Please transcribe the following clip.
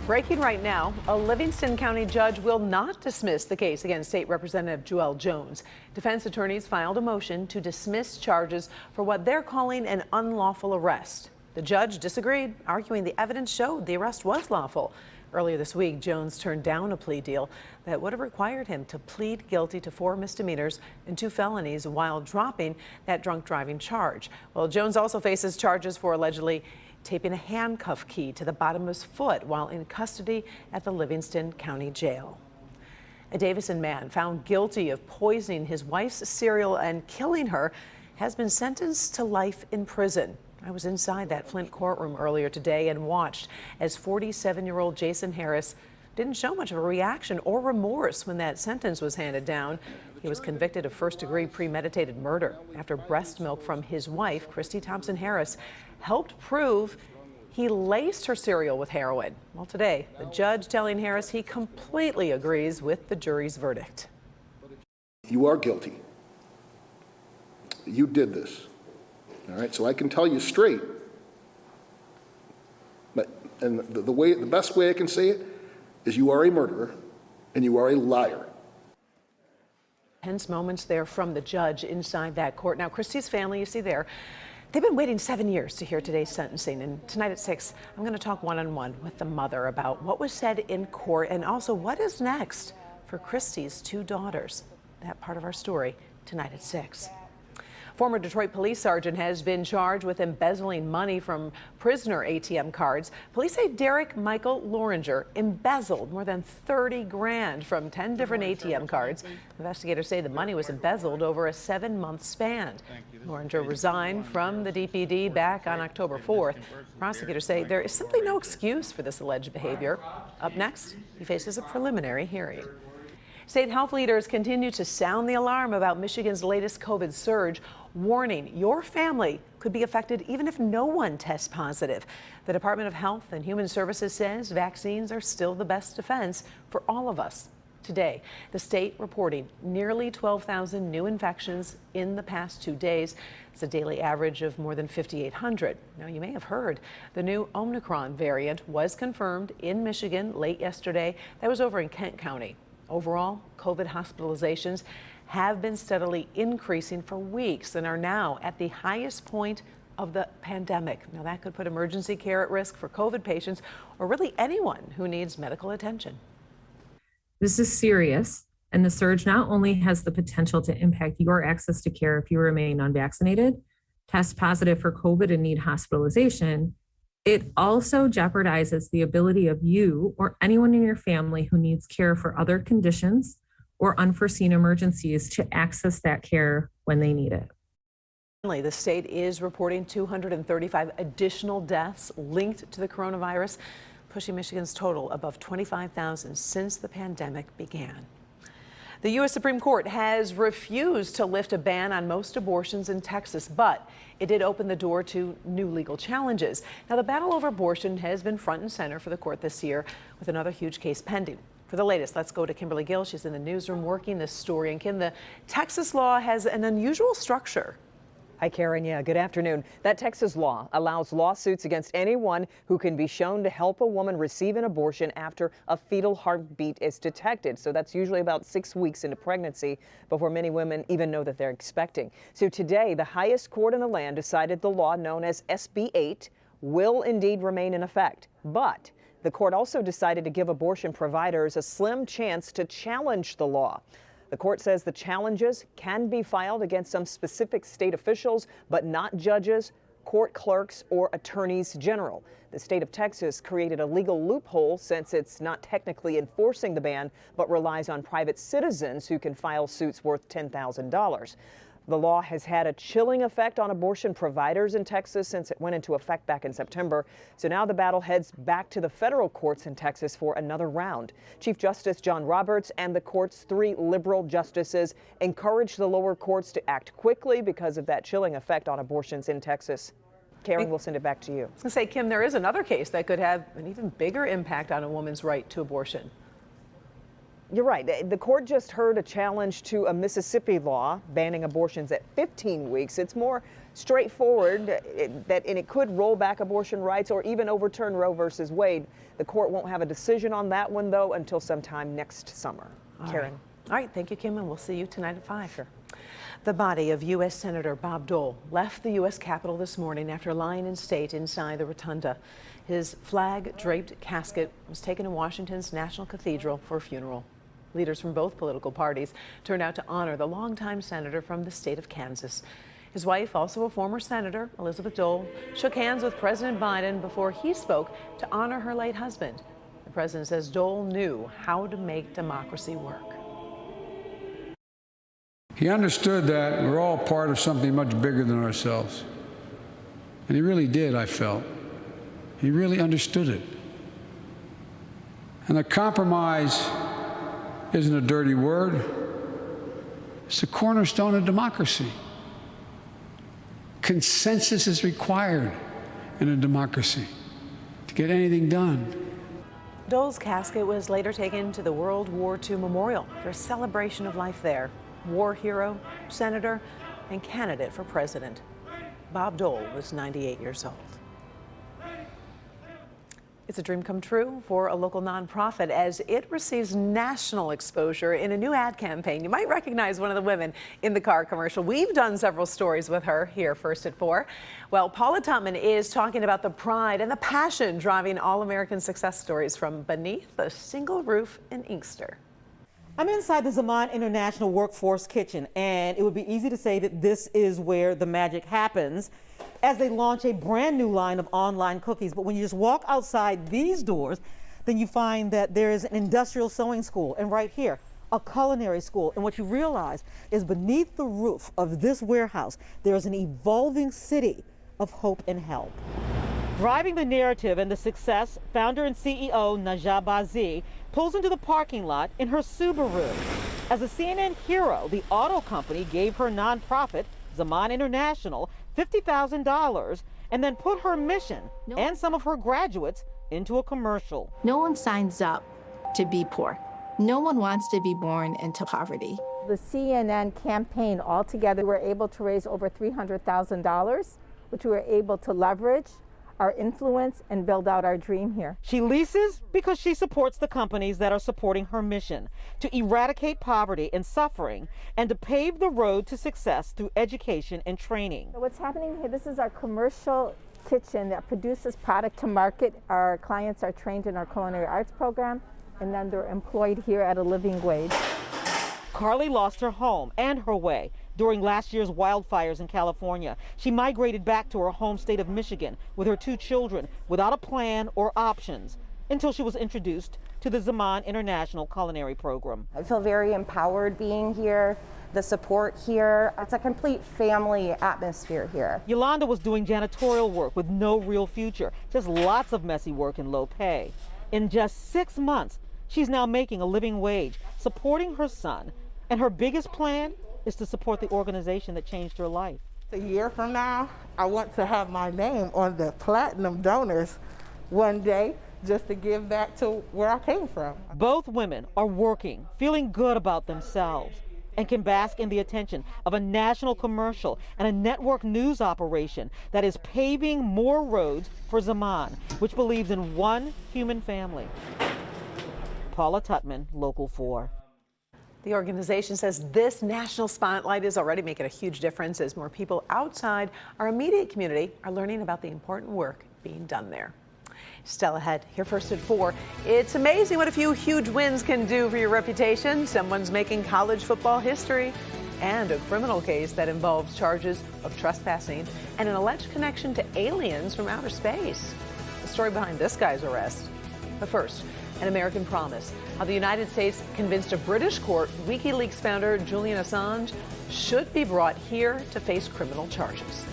Breaking right now, a Livingston County judge will not dismiss the case against State Representative Jewell Jones. Defense attorneys filed a motion to dismiss charges for what they're calling an unlawful arrest. The judge disagreed, arguing the evidence showed the arrest was lawful. Earlier this week, Jones turned down a plea deal that would have required him to plead guilty to 4 misdemeanors and 2 felonies while dropping that drunk driving charge. Well, Jones also faces charges for allegedly taping a handcuff key to the bottom of his foot while in custody at the Livingston County Jail. A Davison man found guilty of poisoning his wife's cereal and killing her has been sentenced to life in prison. I was inside that Flint courtroom earlier today and watched as 47-year-old Jason Harris didn't show much of a reaction or remorse when that sentence was handed down. He was convicted of first-degree premeditated murder after breast milk from his wife, Christy Thompson Harris, helped prove he laced her cereal with heroin. Well, today, the judge telling Harris he completely agrees with the jury's verdict. You are guilty. You did this. All right, so I can tell you straight, and the best way I can say it is you are a murderer and you are a liar. Tense moments there from the judge inside that court. Now, Christy's family, you see there, they've been waiting 7 years to hear today's sentencing. And tonight at 6, I'm going to talk one-on-one with the mother about what was said in court and also what is next for Christy's 2 daughters. That part of our story tonight at 6. Former Detroit police sergeant has been charged with embezzling money from prisoner ATM cards. Police say Derek Michael Loringer embezzled more than 30 grand from 10 different ATM cards. Investigators say the money was embezzled over a 7-month span. Loringer resigned from the DPD back on October 4th. Prosecutors say there is simply no excuse for this alleged behavior. Up next, he faces a preliminary hearing. State health leaders continue to sound the alarm about Michigan's latest COVID surge, warning your family could be affected even if no one tests positive. The Department of Health and Human Services says vaccines are still the best defense for all of us. Today, the state reporting nearly 12,000 new infections in the past 2 days. It's a daily average of more than 5,800. Now, you may have heard the new Omicron variant was confirmed in Michigan late yesterday. That was over in Kent County. Overall, COVID hospitalizations have been steadily increasing for weeks and are now at the highest point of the pandemic. Now, that could put emergency care at risk for COVID patients or really anyone who needs medical attention. This is serious, and the surge not only has the potential to impact your access to care if you remain unvaccinated, test positive for COVID and need hospitalization, it also jeopardizes the ability of you or anyone in your family who needs care for other conditions or unforeseen emergencies to access that care when they need it. The state is reporting 235 additional deaths linked to the coronavirus, pushing Michigan's total above 25,000 since the pandemic began. The U.S. Supreme Court has refused to lift a ban on most abortions in Texas, but it did open the door to new legal challenges. Now, the battle over abortion has been front and center for the court this year, with another huge case pending. For the latest, let's go to Kimberly Gill. She's in the newsroom working this story. And Kim, the Texas law has an unusual structure. Hi, Karen. Yeah, good afternoon. That Texas law allows lawsuits against anyone who can be shown to help a woman receive an abortion after a fetal heartbeat is detected. So that's usually about 6 weeks into pregnancy before many women even know that they're expecting. So today, the highest court in the land decided the law known as SB 8 will indeed remain in effect. But the court also decided to give abortion providers a slim chance to challenge the law. The court says the challenges can be filed against some specific state officials, but not judges, court clerks, or attorneys general. The state of Texas created a legal loophole since it's not technically enforcing the ban, but relies on private citizens who can file suits worth $10,000. The law has had a chilling effect on abortion providers in Texas since it went into effect back in September. So now the battle heads back to the federal courts in Texas for another round. Chief Justice John Roberts and the court's 3 liberal justices encouraged the lower courts to act quickly because of that chilling effect on abortions in Texas. Karen, we'll send it back to you. I was going to say, Kim, there is another case that could have an even bigger impact on a woman's right to abortion. You're right. The court just heard a challenge to a Mississippi law banning abortions at 15 weeks. It's more straightforward and it could roll back abortion rights or even overturn Roe versus Wade. The court won't have a decision on that one, though, until sometime next summer. Karen. All right, thank you, Kim, and we'll see you tonight at 5. Sure. The body of U.S. Senator Bob Dole left the U.S. Capitol this morning after lying in state inside the rotunda. His flag-draped casket was taken to Washington's National Cathedral for a funeral. Leaders from both political parties turned out to honor the longtime senator from the state of Kansas. His wife, also a former senator, Elizabeth Dole, shook hands with President Biden before he spoke to honor her late husband. The president says Dole knew how to make democracy work. He understood that we're all part of something much bigger than ourselves. And he really did, I felt. He really understood it. And a compromise isn't a dirty word. It's the cornerstone of democracy. Consensus is required in a democracy to get anything done. Dole's casket was later taken to the World War II Memorial for a celebration of life there. War hero, senator, and candidate for president. Bob Dole was 98 years old. It's a dream come true for a local nonprofit as it receives national exposure in a new ad campaign. You might recognize one of the women in the car commercial. We've done several stories with her here first at 4. Well, Paula Tutman is talking about the pride and the passion driving all-American success stories from beneath a single roof in Inkster. I'm inside the Zaman International Workforce Kitchen, and it would be easy to say that this is where the magic happens as they launch a brand new line of online cookies. But when you just walk outside these doors, then you find that there is an industrial sewing school, and right here, a culinary school. And what you realize is beneath the roof of this warehouse, there is an evolving city of hope and help. Driving the narrative and the success, founder and CEO Najah Bazi pulls into the parking lot in her Subaru. As a CNN hero, the auto company gave her nonprofit, Zaman International, $50,000 and then put her mission and some of her graduates into a commercial. No one signs up to be poor. No one wants to be born into poverty. The CNN campaign altogether, we're able to raise over $300,000, which we were able to leverage our influence and build out our dream here. She leases because she supports the companies that are supporting her mission to eradicate poverty and suffering and to pave the road to success through education and training. So what's happening here, this is our commercial kitchen that produces product to market. Our clients are trained in our culinary arts program and then they're employed here at a living wage. Carly lost her home and her way during last year's wildfires in California. She migrated back to her home state of Michigan with her 2 children without a plan or options until she was introduced to the Zaman International Culinary Program. I feel very empowered being here, the support here. It's a complete family atmosphere here. Yolanda was doing janitorial work with no real future, just lots of messy work and low pay. In just 6 months, she's now making a living wage, supporting her son, and her biggest plan is to support the organization that changed her life. A year from now, I want to have my name on the platinum donors one day just to give back to where I came from. Both women are working, feeling good about themselves, and can bask in the attention of a national commercial and a network news operation that is paving more roads for Zaman, which believes in one human family. Paula Tutman, Local 4. The organization says this national spotlight is already making a huge difference as more people outside our immediate community are learning about the important work being done there. Still ahead, here first at 4. It's amazing what a few huge wins can do for your reputation. Someone's making college football history, and a criminal case that involves charges of trespassing and an alleged connection to aliens from outer space. The story behind this guy's arrest. But first, an American promise. How the United States convinced a British court WikiLeaks founder Julian Assange should be brought here to face criminal charges.